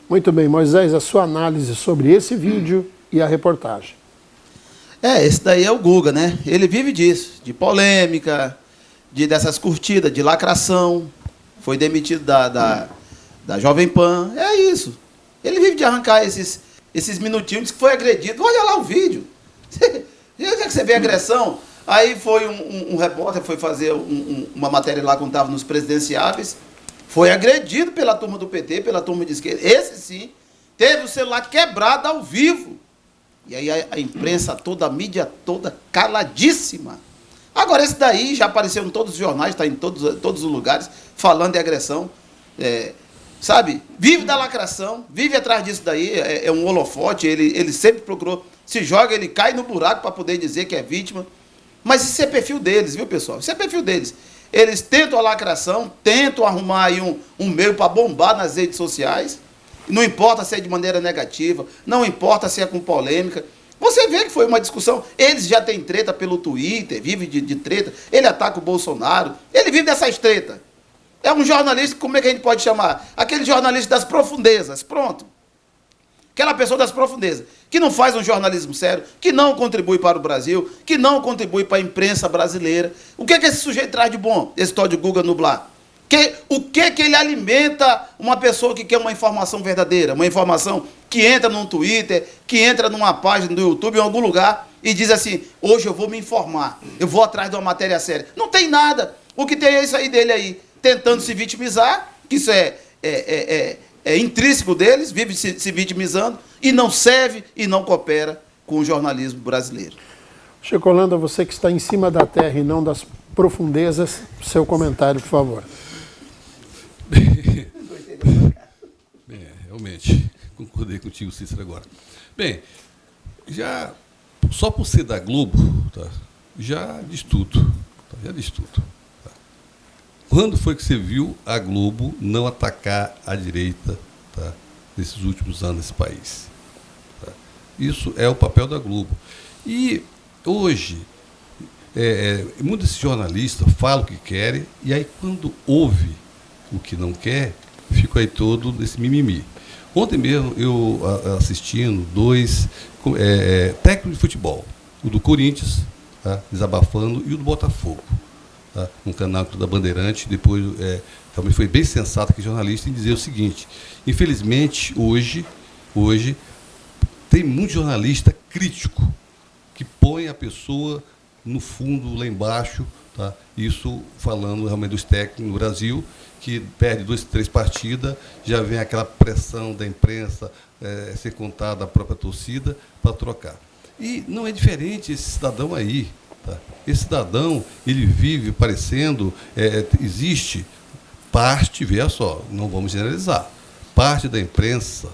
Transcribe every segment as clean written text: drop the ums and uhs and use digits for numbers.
Muito bem, Moisés, a sua análise sobre esse vídeo e a reportagem. Esse daí é o Guga, né? Ele vive disso, de polêmica, dessas curtidas, de lacração. Foi demitido da Jovem Pan. É isso. Ele vive de arrancar esses minutinhos, diz que foi agredido. Olha lá o vídeo. Já que você vê a agressão, aí foi um repórter, foi fazer uma matéria lá quando estava nos presidenciáveis, foi agredido pela turma do PT, pela turma de esquerda. Esse sim, teve o celular quebrado ao vivo. E aí a imprensa toda, a mídia toda caladíssima. Agora esse daí já apareceu em todos os jornais, está em todos os lugares, falando de agressão. Sabe? Vive da lacração, vive atrás disso daí, é um holofote, ele sempre procurou, se joga, ele cai no buraco para poder dizer que é vítima. Mas isso é perfil deles, viu, pessoal? Isso é perfil deles. Eles tentam a lacração, tentam arrumar aí um meio para bombar nas redes sociais. Não importa se é de maneira negativa, não importa se é com polêmica. Você vê que foi uma discussão. Eles já têm treta pelo Twitter, vive de treta. Ele ataca o Bolsonaro, ele vive dessas tretas. É um jornalista, como é que a gente pode chamar? Aquele jornalista das profundezas, pronto. Aquela pessoa das profundezas, que não faz um jornalismo sério, que não contribui para o Brasil, que não contribui para a imprensa brasileira. O que esse sujeito traz de bom, esse tal de Guga Nublar? O que ele alimenta uma pessoa que quer uma informação verdadeira, uma informação que entra num Twitter, que entra numa página do YouTube, em algum lugar, e diz assim, hoje eu vou me informar, eu vou atrás de uma matéria séria. Não tem nada. O que tem é isso aí dele aí, tentando se vitimizar, que isso é intrínseco deles, vive se vitimizando, e não serve e não coopera com o jornalismo brasileiro. Chico Holanda, você que está em cima da terra e não das profundezas, seu comentário, por favor. Bem, realmente, concordei contigo, Cícero, agora. Bem, já, só por ser da Globo, tá, já diz tudo. Tá, já diz tudo. Tá. Quando foi que você viu a Globo não atacar a direita, tá, nesses últimos anos nesse país? Tá? Isso é o papel da Globo. E hoje, muitos desses jornalistas falam o que querem, e aí quando ouve o que não quer, fica aí todo nesse mimimi. Ontem mesmo eu assistindo dois técnicos de futebol, o do Corinthians, tá, desabafando, e o do Botafogo, tá, um canal da Bandeirante. Depois também foi bem sensato que jornalista em dizer o seguinte: infelizmente hoje tem muito jornalista crítico que põe a pessoa no fundo, lá embaixo, tá? Isso falando realmente dos técnicos no Brasil, que perde 2, 3 partidas, já vem aquela pressão da imprensa, ser contada a própria torcida, para trocar. E não é diferente esse cidadão aí. Tá? Esse cidadão, ele vive parecendo, existe parte, veja só, não vamos generalizar, parte da imprensa,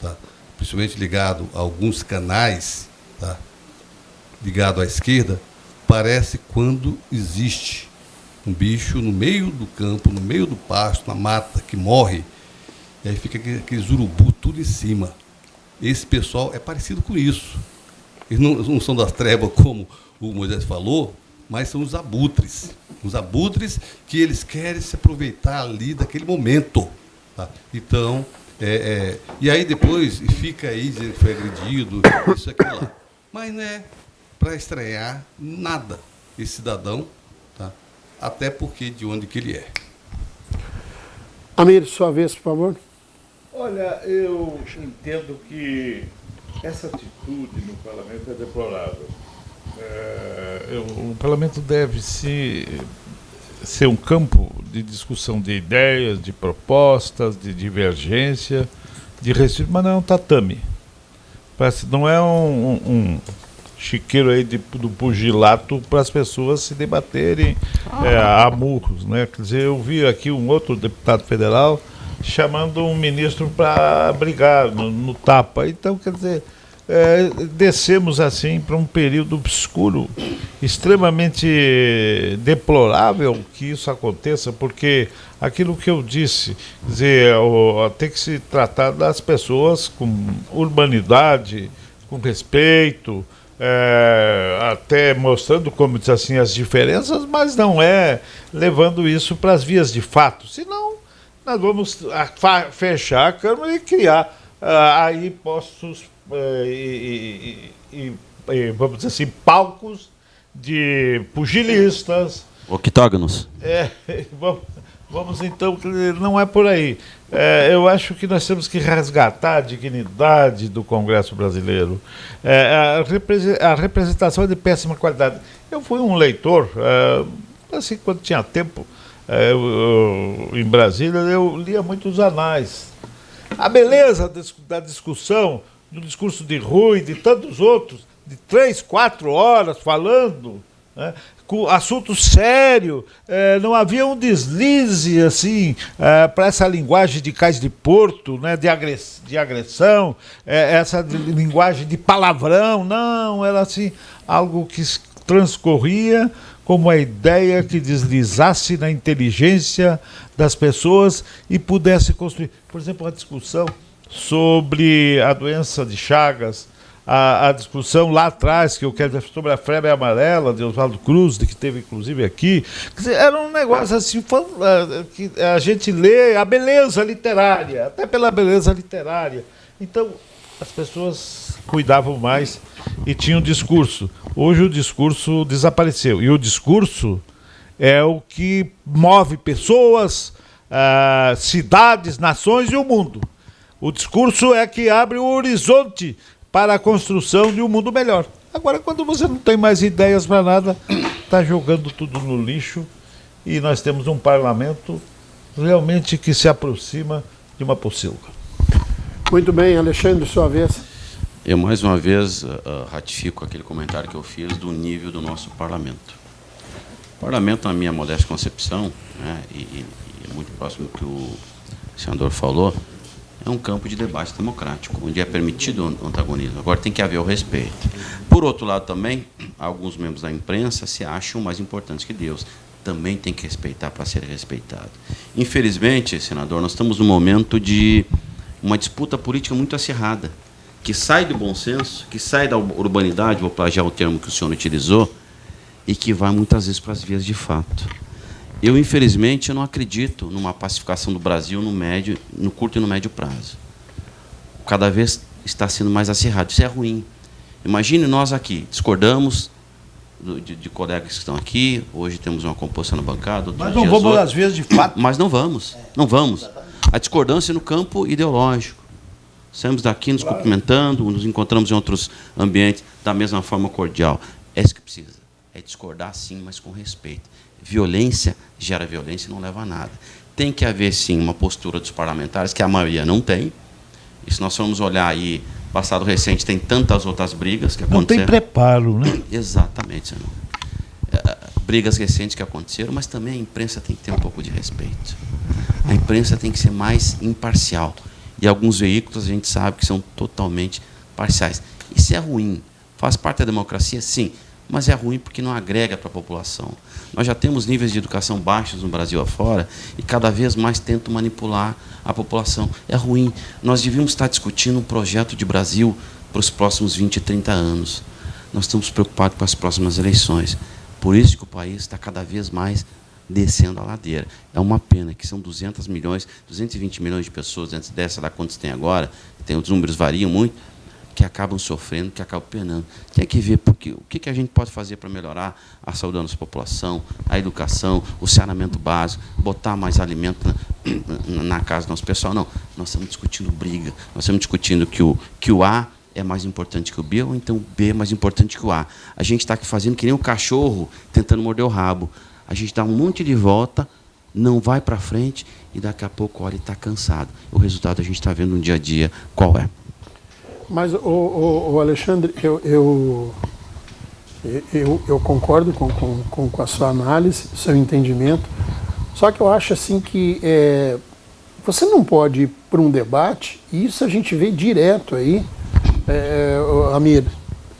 tá? Principalmente ligado a alguns canais, tá? Ligado à esquerda, parece quando existe um bicho no meio do campo, no meio do pasto, na mata, que morre, e aí fica aqueles urubu tudo em cima. Esse pessoal é parecido com isso. Eles não são das trevas, como o Moisés falou, mas são os abutres. Os abutres que eles querem se aproveitar ali daquele momento. Tá? Então, e aí depois fica aí dizendo que foi agredido, isso, aquilo lá. Mas não é para estranhar nada esse cidadão, tá? Até porque de onde que ele é. Amir, sua vez, por favor. Olha, eu entendo que essa atitude no parlamento é deplorável. O parlamento deve ser um campo de discussão de ideias, de propostas, de divergência, de respeito, mas não é um tatame. Não é um chiqueiro aí do pugilato para as pessoas se debaterem a murros, né? Quer dizer, eu vi aqui um outro deputado federal chamando um ministro para brigar no tapa. Então, quer dizer, descemos assim para um período obscuro, extremamente deplorável que isso aconteça, porque aquilo que eu disse, quer dizer, tem que se tratar das pessoas com urbanidade, com respeito, até mostrando, como diz assim, as diferenças, mas não levando isso para as vias de fato, senão nós vamos fechar a Câmara e criar aí postos vamos dizer assim, palcos de pugilistas. Octógonos. Vamos então, não é por aí. Eu acho que nós temos que resgatar a dignidade do Congresso brasileiro. A representação é de péssima qualidade. Eu fui um leitor, assim, quando tinha tempo, em Brasília, eu lia muitos anais. A beleza da discussão, do discurso de Rui, de tantos outros, de 3, 4 horas falando, né, com assunto sério, não havia um deslize assim para essa linguagem de cais de porto, né, de agressão, essa linguagem de palavrão, não, era assim, algo que transcorria como a ideia que deslizasse na inteligência das pessoas e pudesse construir. Por exemplo, a discussão sobre a doença de Chagas, a discussão lá atrás, que eu quero dizer, sobre a febre amarela de Oswaldo Cruz, que teve inclusive aqui. Quer dizer, era um negócio assim, que a gente lê a beleza literária, até pela beleza literária. Então, as pessoas cuidavam mais e tinham discurso. Hoje o discurso desapareceu. E o discurso é o que move pessoas, cidades, nações e o mundo. O discurso é que abre o horizonte para a construção de um mundo melhor. Agora, quando você não tem mais ideias para nada, está jogando tudo no lixo e nós temos um parlamento realmente que se aproxima de uma pocilga. Muito bem, Alexandre, sua vez. Eu, mais uma vez, ratifico aquele comentário que eu fiz do nível do nosso parlamento. O parlamento, na minha modesta concepção, né, e é muito próximo do que o senador falou, é um campo de debate democrático, onde é permitido o antagonismo. Agora tem que haver o respeito. Por outro lado também, alguns membros da imprensa se acham mais importantes que Deus. Também tem que respeitar para ser respeitado. Infelizmente, senador, nós estamos num momento de uma disputa política muito acirrada, que sai do bom senso, que sai da urbanidade, vou plagiar o termo que o senhor utilizou, e que vai muitas vezes para as vias de fato. Eu, infelizmente, não acredito numa pacificação do Brasil no curto e no médio prazo. Cada vez está sendo mais acirrado. Isso é ruim. Imagine nós aqui, discordamos de colegas que estão aqui, hoje temos uma composição na bancada. Mas não vamos, às vezes, de fato. Mas não vamos, não vamos. A discordância no campo ideológico. Saímos daqui nos cumprimentando, nos encontramos em outros ambientes da mesma forma cordial. É isso que precisa. É discordar, sim, mas com respeito. Violência gera violência e não leva a nada. Tem que haver, sim, uma postura dos parlamentares, que a maioria não tem. E se nós formos olhar aí, passado recente, tem tantas outras brigas que aconteceram. Não tem preparo, né? Exatamente, senhor. Brigas recentes que aconteceram, mas também a imprensa tem que ter um pouco de respeito. A imprensa tem que ser mais imparcial. E alguns veículos a gente sabe que são totalmente parciais. Isso é ruim. Faz parte da democracia, sim. Mas é ruim porque não agrega para a população. Nós já temos níveis de educação baixos no Brasil afora e cada vez mais tentam manipular a população. É ruim. Nós devíamos estar discutindo um projeto de Brasil para os próximos 20, 30 anos. Nós estamos preocupados com as próximas eleições. Por isso que o país está cada vez mais descendo a ladeira. É uma pena que são 200 milhões, 220 milhões de pessoas, antes dessa, da quantos tem agora, os números variam muito, que acabam sofrendo, que acabam penando. Tem que ver o que a gente pode fazer para melhorar a saúde da nossa população, a educação, o saneamento básico, botar mais alimento na casa do nosso pessoal. Não, nós estamos discutindo briga, nós estamos discutindo que o A é mais importante que o B, ou então o B é mais importante que o A. A gente está aqui fazendo que nem um cachorro tentando morder o rabo. A gente dá um monte de volta, não vai para frente, e daqui a pouco olha e está cansado. O resultado a gente está vendo no dia a dia qual é. Mas, o Alexandre, eu concordo com a sua análise, seu entendimento, só que eu acho assim que você não pode ir para um debate, e isso a gente vê direto aí, Amir,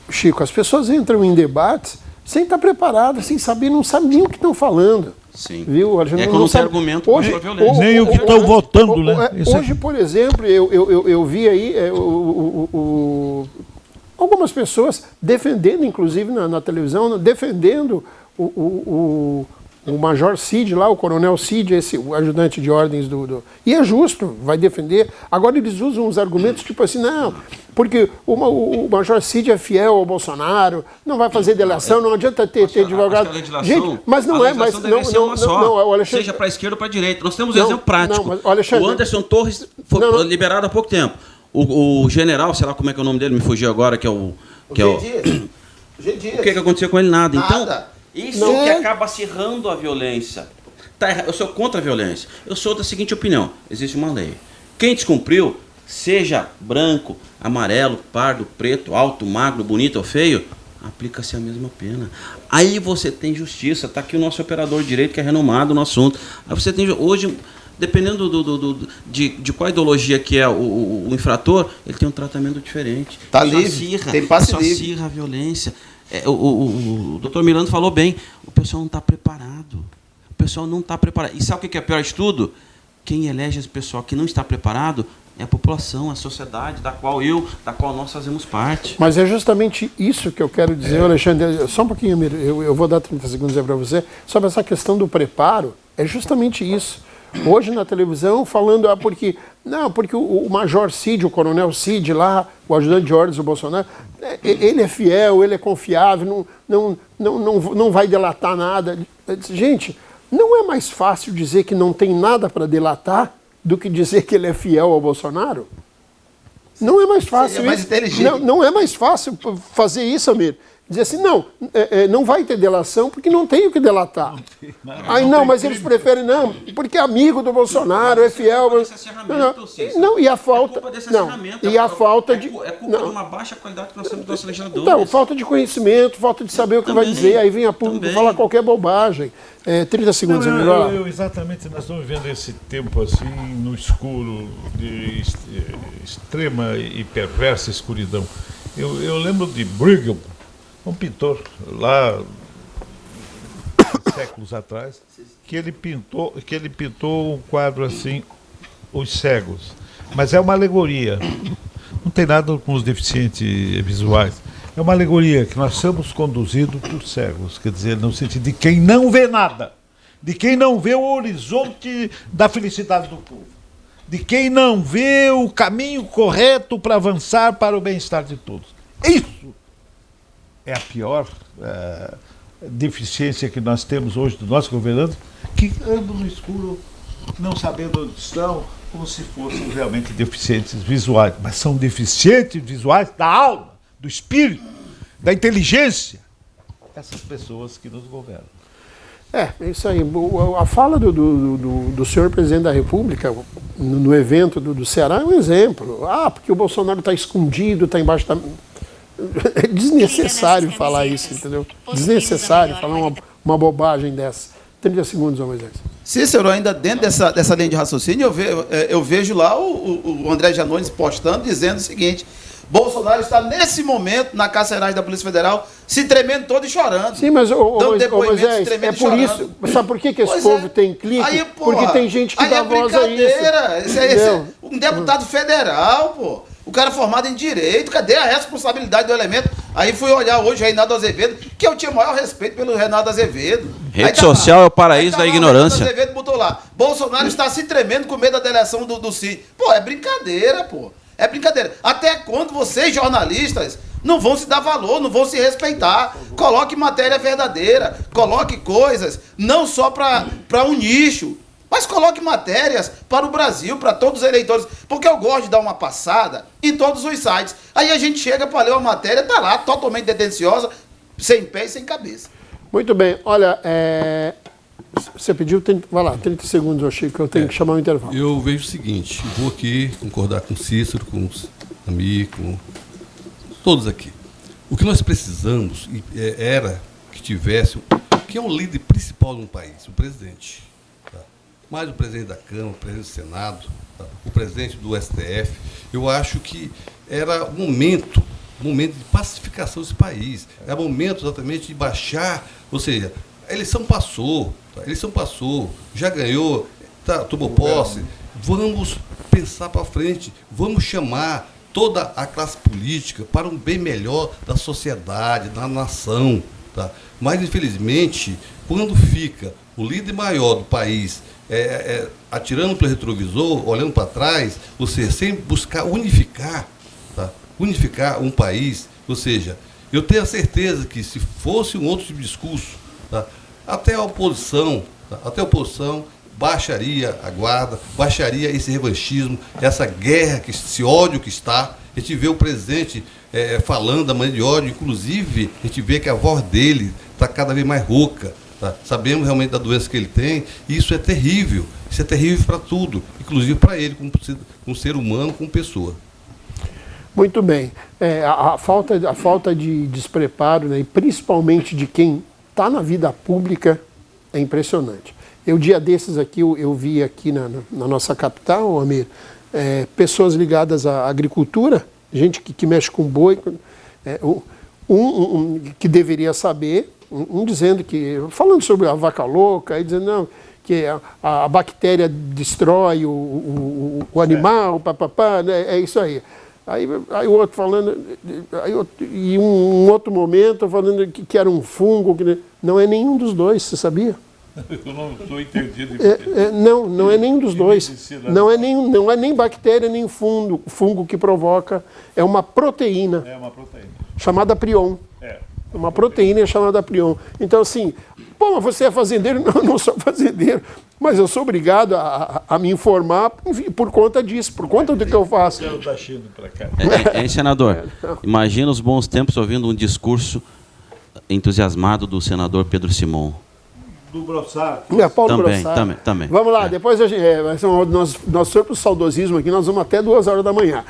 Chico, as pessoas entram em debates sem estar preparadas, sem saber, não sabem nem o que estão falando. Sim. Viu? É quando não tem argumento hoje, contra a violência. Nem o que estão votando, né? Hoje, por exemplo, eu vi aí algumas pessoas defendendo, inclusive na televisão, defendendo o o Major Cid lá, o Coronel Cid, o ajudante de ordens E é justo, vai defender. Agora eles usam uns argumentos tipo assim, não, porque o Major Cid é fiel ao Bolsonaro, não vai fazer delação, não adianta ter advogado. Gente, mas não é, mas não, Alexandre, seja para a esquerda ou para a direita. Nós temos um exemplo prático. O Anderson Torres foi liberado há pouco tempo. O general, sei lá como é que é o nome dele, me fugiu agora, que é o... O que aconteceu com ele? Nada. Então, isso que acaba acirrando a violência. Eu sou contra a violência. Eu sou da seguinte opinião. Existe uma lei. Quem descumpriu, seja branco, amarelo, pardo, preto, alto, magro, bonito ou feio, aplica-se a mesma pena. Aí você tem justiça. Está aqui o nosso operador de direito, que é renomado no assunto. Aí você tem... Hoje... Dependendo de qual ideologia que é o infrator, ele tem um tratamento diferente. Está livre, tem passe livre. Só acirra a violência. O doutor Miranda falou bem, o pessoal não está preparado. O pessoal não está preparado. E sabe o que é pior de tudo? Quem elege esse pessoal que não está preparado é a população, a sociedade, da qual nós fazemos parte. Mas é justamente isso que eu quero dizer, Alexandre. Só um pouquinho, eu vou dar 30 segundos aí para você. Sobre essa questão do preparo, é justamente isso. Hoje na televisão falando, porque o Major Cid, o Coronel Cid lá, o ajudante de ordens do Bolsonaro, ele é fiel, ele é confiável, não vai delatar nada. Gente, não é mais fácil dizer que não tem nada para delatar do que dizer que ele é fiel ao Bolsonaro? Não é mais fácil mais inteligente. Não é mais fácil fazer isso, Amir. Dizer assim, não vai ter delação porque não tem o que delatar. Mas eles preferem, porque é amigo do Bolsonaro, é fiel. E a falta... E a falta de... É culpa de uma baixa qualidade que nós temos dos nossos legisladores. Então, falta de conhecimento, falta de saber o que vai dizer, aí vem a público falar qualquer bobagem. 30 segundos, exatamente, nós estamos vivendo esse tempo assim, no escuro, de extrema e perversa escuridão. Eu lembro de Bruegel, um pintor lá séculos atrás, que ele pintou um quadro assim, Os Cegos. Mas é uma alegoria. Não tem nada com os deficientes visuais. É uma alegoria que nós somos conduzidos por cegos, quer dizer, no sentido de quem não vê nada, de quem não vê o horizonte da felicidade do povo, de quem não vê o caminho correto para avançar para o bem-estar de todos. Isso é a pior deficiência que nós temos hoje dos nossos governantes, que andam no escuro, não sabendo onde estão, como se fossem realmente deficientes visuais. Mas são deficientes visuais da alma, do espírito, da inteligência. Essas pessoas que nos governam. É isso aí. A fala do senhor presidente da República no evento do Ceará é um exemplo. Porque o Bolsonaro está escondido, está embaixo da... É desnecessário falar isso, entendeu? Desnecessário falar uma bobagem dessa. 30 segundos, Moisés. Cícero, ainda dentro dessa linha de raciocínio, eu vejo lá o André Janones postando, dizendo o seguinte: Bolsonaro está, nesse momento, na carceragem da Polícia Federal, se tremendo todo e chorando. Sim, mas, Moisés, é por isso. Sabe por que esse povo tem clique? Aí, porque tem gente que dá voz a isso. Esse é um deputado federal, pô. O cara formado em direito, cadê a responsabilidade do elemento? Aí fui olhar hoje o Reinaldo Azevedo, que eu tinha o maior respeito pelo Reinaldo Azevedo. Rede social é o paraíso da ignorância. O Reinaldo Azevedo botou lá: Bolsonaro está se tremendo com medo da delação do Cid. Pô, é brincadeira, pô. É brincadeira. Até quando vocês, jornalistas, não vão se dar valor, não vão se respeitar? Coloque matéria verdadeira, coloque coisas, não só para um nicho, mas coloque matérias para o Brasil, para todos os eleitores, porque eu gosto de dar uma passada em todos os sites. Aí a gente chega para ler uma matéria, está lá, totalmente tendenciosa, sem pé e sem cabeça. Muito bem, olha, você pediu, vai lá, 30 segundos, eu achei que eu tenho que chamar o intervalo. Eu vejo o seguinte, vou aqui concordar com o Cícero, com o Amir, com todos aqui. O que nós precisamos era que tivesse, quem é o líder principal de um país? O presidente. Mais o presidente da Câmara, o presidente do Senado, o presidente do STF. Eu acho que era momento de pacificação desse país. Era momento exatamente de baixar, ou seja, a eleição passou, já ganhou, tomou posse. Vamos pensar para frente, vamos chamar toda a classe política para um bem melhor da sociedade, da nação. Tá? Mas, infelizmente, quando fica o líder maior do país atirando pelo retrovisor, olhando para trás, ou seja, sem buscar unificar, tá? Unificar um país, ou seja, eu tenho a certeza que se fosse um outro tipo de discurso, tá? Até a oposição baixaria a guarda, baixaria esse revanchismo, essa guerra, esse ódio que está. A gente vê o presidente falando da maneira de ódio, inclusive a gente vê que a voz dele está cada vez mais rouca. Tá? Sabemos realmente da doença que ele tem, e isso é terrível. Isso é terrível para tudo, inclusive para ele, como ser humano, como pessoa. Muito bem. A falta de despreparo, né, e principalmente de quem está na vida pública, é impressionante. Dia desses aqui, eu vi aqui na nossa capital, Amir, pessoas ligadas à agricultura, gente que mexe com boi, que deveria saber, dizendo que, falando sobre a vaca louca, aí dizendo não, que a bactéria destrói o animal, papapá, né, é isso aí. Aí o outro falando, e um outro momento falando que era um fungo, que não é nenhum dos dois, você sabia? Eu não estou entendido. Não é nenhum dos dois. Não é nem bactéria, nem fungo que provoca. É uma proteína. É uma proteína. Chamada prion. Uma proteína chamada prion. Então, assim, pô, mas você é fazendeiro? Não, eu não sou fazendeiro. Mas eu sou obrigado a me informar, enfim, por conta disso, por conta do que eu faço. Senador, imagina os bons tempos ouvindo um discurso entusiasmado do senador Pedro Simon. Do Brossard. Paulo também, Brossard. também. Depois a gente, nós somos pro saudosismo aqui, nós vamos até 2h da manhã.